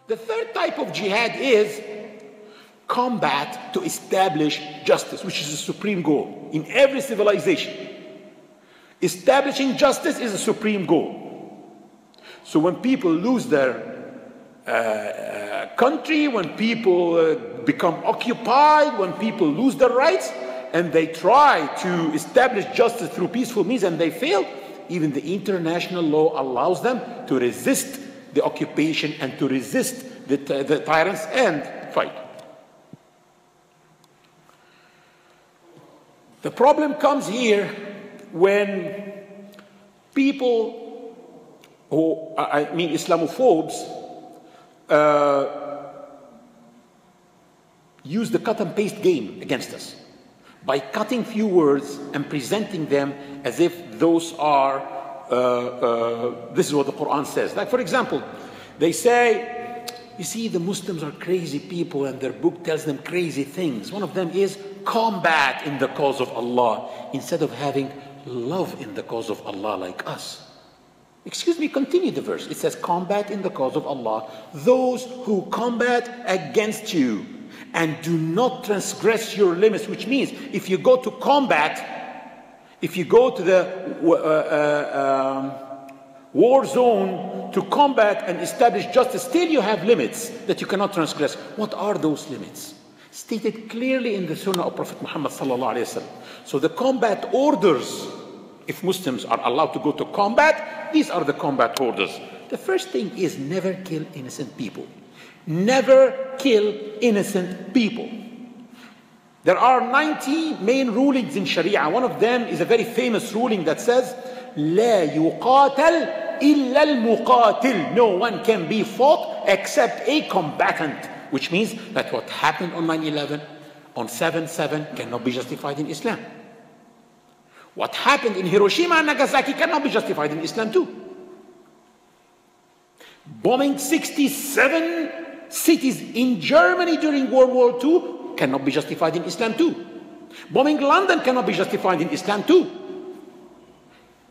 The third type of jihad is combat to establish justice, which is the supreme goal in every civilization. Establishing justice is a supreme goal. So when people lose their country, when people become occupied, when people lose their rights, and they try to establish justice through peaceful means and they fail, even the international law allows them to resist the occupation and to resist the tyrants and fight. The problem comes here when people who, I mean Islamophobes, use the cut and paste game against us by cutting few words and presenting them as if those are, this is what the Quran says. Like for example, they say, you see, the Muslims are crazy people and their book tells them crazy things. One of them is combat in the cause of Allah instead of having love in the cause of Allah like us. Excuse me, continue the verse. It says combat in the cause of Allah those who combat against you and do not transgress your limits, which means if you go to combat, if you go to the war zone to combat and establish justice, still you have limits that you cannot transgress. What are those limits? Stated clearly in the Sunnah of Prophet Muhammad sallallahu alaihi wasallam. So the combat orders, if Muslims are allowed to go to combat, these are the combat orders. The first thing is never kill innocent people. Never kill innocent people. There are 90 main rulings in Sharia. One of them is a very famous ruling that says, لا يقاتل إلا المقاتل. No one can be fought except a combatant. Which means that what happened on 9/11, on 7/7 cannot be justified in Islam. What happened in Hiroshima and Nagasaki cannot be justified in Islam too. Bombing 67 cities in Germany during World War II cannot be justified in Islam too. Bombing London cannot be justified in Islam too.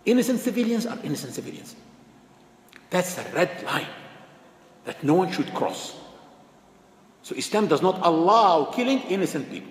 Innocent civilians are innocent civilians. That's a red line that no one should cross. So Islam does not allow killing innocent people.